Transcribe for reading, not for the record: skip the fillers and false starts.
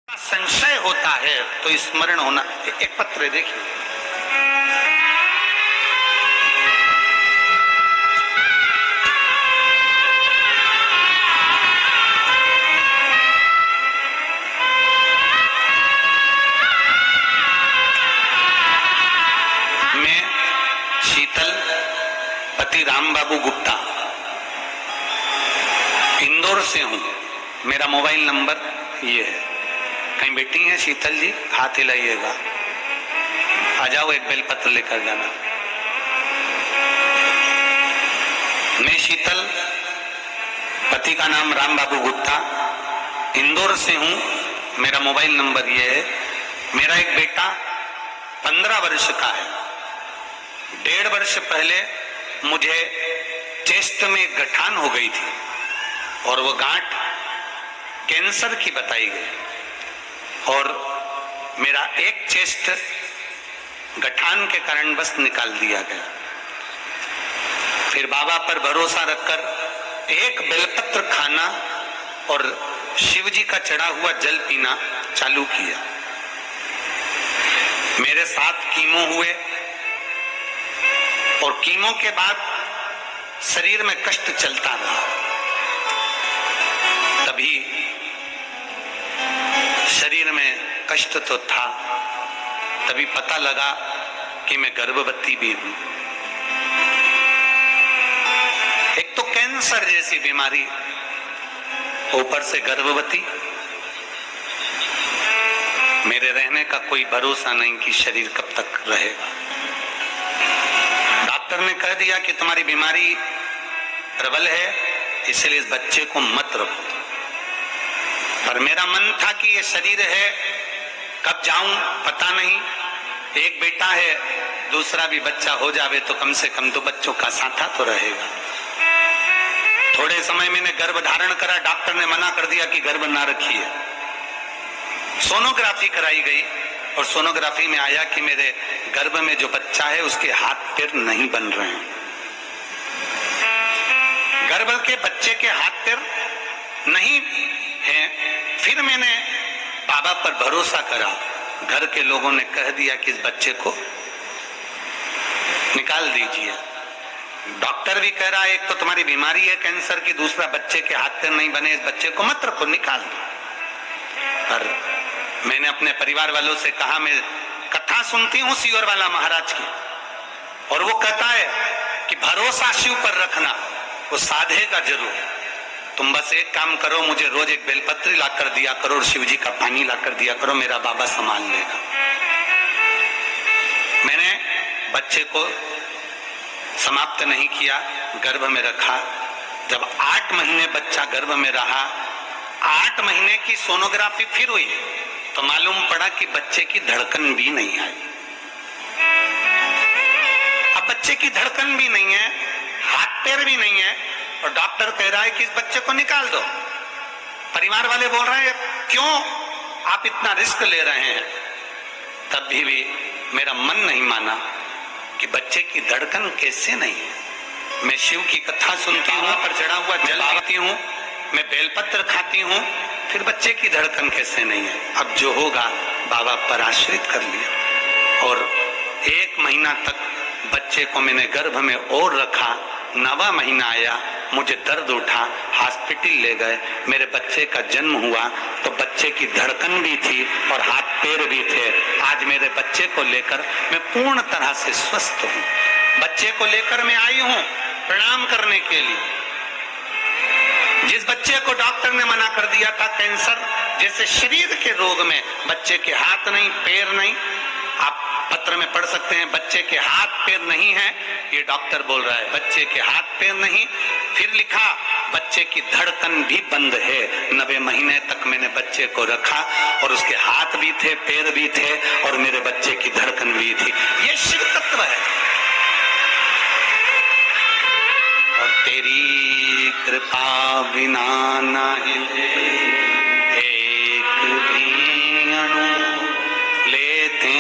संशय होता है तो स्मरण होना। एक पत्र देखिए, मैं शीतल पति राम बाबू गुप्ता इंदौर से हूं। मेरा मोबाइल नंबर ये है। कहीं बैठी हैं शीतल जी? हाथ हिलाइएगा। आ जाओ, एक बेलपत्र लेकर जाना। मैं शीतल, पति का नाम राम बाबू गुप्ता, इंदौर से हूं। मेरा मोबाइल नंबर ये है। मेरा एक बेटा 15 वर्ष का है। 1.5 वर्ष पहले मुझे चेस्ट में गठान हो गई थी और वो गांठ कैंसर की बताई गई और मेरा एक चेस्ट गठान के कारण बस निकाल दिया गया। फिर बाबा पर भरोसा रखकर एक बेलपत्र खाना और शिव जी का चढ़ा हुआ जल पीना चालू किया। मेरे 7 कीमो हुए और कीमो के बाद शरीर में कष्ट चलता रहा। तभी शरीर में कष्ट तो था, तभी पता लगा कि मैं गर्भवती भी हूं। एक तो कैंसर जैसी बीमारी, ऊपर से गर्भवती। मेरे रहने का कोई भरोसा नहीं कि शरीर कब तक रहेगा। डॉक्टर ने कह दिया कि तुम्हारी बीमारी प्रबल है, इसलिए इस बच्चे को मत रखो। पर मेरा मन था कि ये शरीर है, कब जाऊं पता नहीं। एक बेटा है, दूसरा भी बच्चा हो जावे तो कम से कम 2 बच्चों का साथा तो रहेगा। थोड़े समय मैंने गर्भ धारण करा। डॉक्टर ने मना कर दिया कि गर्भ ना रखिए। सोनोग्राफी कराई गई और सोनोग्राफी में आया कि मेरे गर्भ में जो बच्चा है उसके हाथ पैर नहीं बन रहे हैं। गर्भ के बच्चे के हाथ पैर नहीं है। फिर मैंने बाबा पर भरोसा करा। घर के लोगों ने कह दिया कि इस बच्चे को निकाल दीजिए। डॉक्टर भी कह रहा है एक तो तुम्हारी बीमारी है कैंसर की, दूसरा बच्चे के हाथ पैर नहीं बने, इस बच्चे को मत रखो, निकाल दो। पर मैंने अपने परिवार वालों से कहा, मैं कथा सुनती हूं सियोर वाला महाराज की, और वो कहता है कि भरोसा शिव पर रखना, वो साधेगा जरूर। तुम बस एक काम करो, मुझे रोज एक बेलपत्री ला कर दिया करो और शिव जी का पानी ला कर दिया करो, मेरा बाबा संभाल लेगा। मैंने बच्चे को समाप्त नहीं किया, गर्भ में रखा। जब 8 महीने बच्चा गर्भ में रहा, 8 महीने की सोनोग्राफी फिर हुई तो मालूम पड़ा कि बच्चे की धड़कन भी नहीं आई। अब बच्चे की धड़कन भी नहीं है, हाथ पैर भी नहीं है, और डॉक्टर कह रहा है कि इस बच्चे को निकाल दो। परिवार वाले बोल रहे हैं क्यों आप इतना रिस्क ले रहे हैं? तब भी मेरा मन नहीं माना कि बच्चे की धड़कन कैसे नहीं है। मैं शिव की कथा सुनती हूँ, पर चढ़ा हुआ जल पीती हूँ, मैं बेलपत्र खाती हूँ, फिर बच्चे की धड़कन कैसे नहीं है? अब जो होगा बाबा पर आश्रित कर लिया। और 1 महीना तक बच्चे को मैंने गर्भ में और रखा। 9वां महीना आया, मुझे दर्द उठा, हॉस्पिटल ले गए। मेरे बच्चे का जन्म हुआ तो बच्चे की धड़कन भी थी और हाथ पैर भी थे। आज मेरे बच्चे को लेकर मैं पूर्ण तरह से स्वस्थ हूँ। बच्चे को लेकर मैं आई हूँ प्रणाम करने के लिए। जिस बच्चे को डॉक्टर ने मना कर दिया था कैंसर जैसे शरीर के रोग में, बच्चे के हाथ नहीं पैर नहीं, आप पत्र में पढ़ सकते हैं, बच्चे के हाथ पैर नहीं है, ये डॉक्टर बोल रहा है, बच्चे के हाथ पैर नहीं। फिर लिखा बच्चे की धड़कन भी बंद है। 90 महीने तक मैंने बच्चे को रखा और उसके हाथ भी थे, पैर भी थे और मेरे बच्चे की धड़कन भी थी। ये शिव तत्व है। और तेरी कृपा बिना ना हिले एक भी अणु लेते